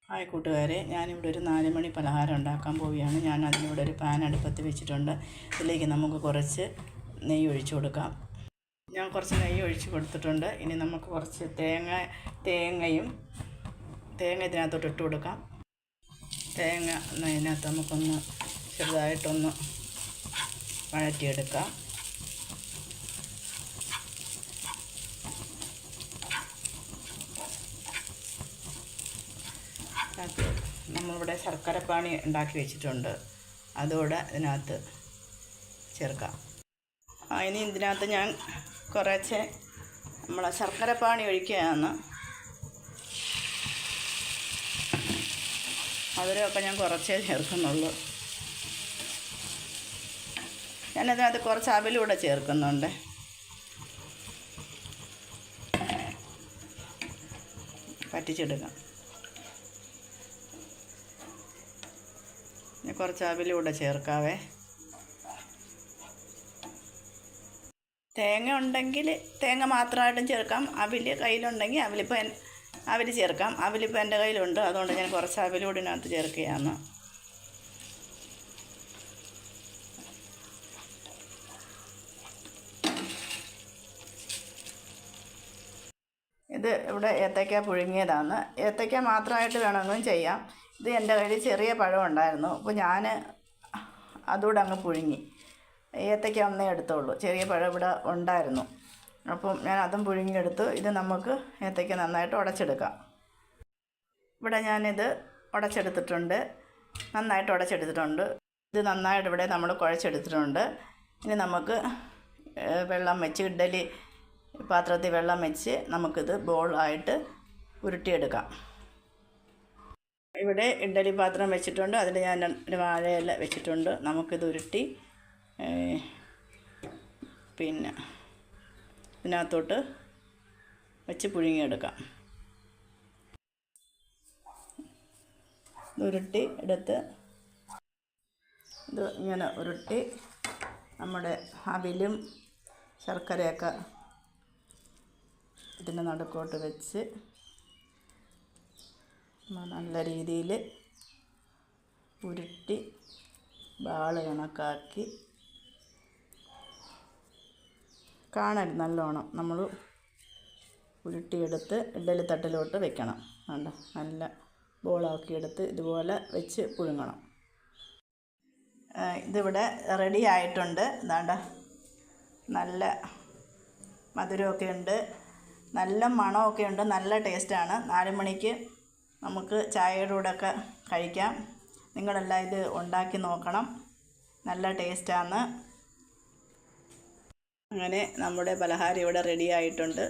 Hi കൂട്ടുകാരെ, ഞാനിവിടെ ഒരു 4 മണി പലഹാരം ഉണ്ടാക്കാൻ പോവുകയാണ്. ഞാൻ അതിനിവിടെ ഒരു പാൻ അടുപ്പത്ത് വെച്ചിട്ടുണ്ട്. ഇതിലേക്ക് നമുക്ക് കുറച്ച് നെയ്യ് ഒഴിച്ചു കൊടുക്കാം. ഞാൻ കുറച്ച് നെയ്യ് ഒഴിച്ച് കൊടുത്തിട്ടുണ്ട്. ഇനി നമുക്ക് കുറച്ച് തേങ്ങ ഇതിനകത്തോട്ട് ഇട്ട് കൊടുക്കാം. തേങ്ങ ഇതിനകത്ത് നമുക്കൊന്ന് ചെറുതായിട്ടൊന്ന് വഴറ്റിയെടുക്കാം. നമ്മളിവിടെ ശർക്കരപ്പാനി ഉണ്ടാക്കി വെച്ചിട്ടുണ്ട്, അതോടെ ഇതിനകത്ത് ചേർക്കാം. ഇനി ഇതിനകത്ത് ഞാൻ കുറച്ച് നമ്മളെ ശർക്കരപ്പാനി ഒഴിക്കുകയാണ്. മധുരമൊക്കെ ഞാൻ കുറച്ചേ ചേർക്കുന്നുള്ളൂ. ഞാനതിനകത്ത് കുറച്ച് അവിലൂടെ ചേർക്കുന്നുണ്ട്. പറ്റിച്ചെടുക്കാം. കുറച്ച് അവിലൂടെ ചേർക്കാവേ. തേങ്ങ ഉണ്ടെങ്കിൽ തേങ്ങ മാത്രമായിട്ടും ചേർക്കാം. അവിൽ കയ്യിലുണ്ടെങ്കിൽ അവിൽ ചേർക്കാം. അവിലിപ്പോൾ എൻ്റെ കയ്യിലുണ്ട്, അതുകൊണ്ട് ഞാൻ കുറച്ച് അവിലൂടെ ഇതിനകത്ത് ചേർക്കുകയാണ്. ഇത് ഇവിടെ ഏത്തയ്ക്ക പുഴുങ്ങിയതാണ്. ഏത്തയ്ക്ക മാത്രമായിട്ട് വേണമെങ്കിലും ചെയ്യാം. ഇത് എൻ്റെ കയ്യിൽ ചെറിയ പഴം ഉണ്ടായിരുന്നു, അപ്പോൾ ഞാൻ അതുകൂടെ അങ്ങ് പുഴുങ്ങി. ഏത്തയ്ക്ക ഒന്നേ എടുത്തുള്ളൂ, ചെറിയ പഴം ഇവിടെ ഉണ്ടായിരുന്നു, അപ്പം ഞാൻ അതും പുഴുങ്ങിയെടുത്തു. ഇത് നമുക്ക് ഏത്തയ്ക്ക നന്നായിട്ട് ഉടച്ചെടുക്കാം. ഇവിടെ ഞാനിത് നന്നായിട്ട് ഉടച്ചെടുത്തിട്ടുണ്ട്. ഇത് നന്നായിട്ട് ഇവിടെ നമ്മൾ കുഴച്ചെടുത്തിട്ടുണ്ട്. ഇനി നമുക്ക് വെള്ളം വെച്ച് ഇഡ്ഡലി പാത്രത്തിൽ വെള്ളം വെച്ച് നമുക്കിത് ബോളായിട്ട് ഉരുട്ടിയെടുക്കാം. ഇവിടെ ഇഡ്ഡലി പാത്രം വെച്ചിട്ടുണ്ട്, അതിൽ ഞാൻ ഒരു വാഴയില വെച്ചിട്ടുണ്ട്. നമുക്കിത് ഉരുട്ടി പിന്നെ ഇതിനകത്തോട്ട് വെച്ച് പുഴുങ്ങിയെടുക്കാം. ഉരുട്ടി എടുത്ത് ഇത് ഇങ്ങനെ ഉരുട്ടി നമ്മുടെ അവിലും ശർക്കരയൊക്കെ ഇതിൻ്റെ നടുക്കോട്ട് വെച്ച് നല്ല രീതിയിൽ ഉരുട്ടി ബാള് കണക്കാക്കി കാണരുത്, നല്ലോണം നമ്മൾ ഉരുട്ടിയെടുത്ത് ഇഡ്ഡലി തട്ടിലോട്ട് വെക്കണം. വേണ്ട, നല്ല ബോളാക്കിയെടുത്ത് ഇതുപോലെ വെച്ച് പുഴുങ്ങണം. ഇതിവിടെ റെഡി ആയിട്ടുണ്ട്. ഇതാണ്ട നല്ല മധുരമൊക്കെ ഉണ്ട്, നല്ല മണമൊക്കെ ഉണ്ട്, നല്ല ടേസ്റ്റാണ്. 4 മണിക്ക് നമുക്ക് ചായയുടെ കൂടെയൊക്കെ കഴിക്കാം. നിങ്ങളെല്ലാം ഇത് ഉണ്ടാക്കി നോക്കണം, നല്ല ടേസ്റ്റാണ്. അങ്ങനെ നമ്മുടെ പലഹാരം ഇവിടെ റെഡി ആയിട്ടുണ്ട്.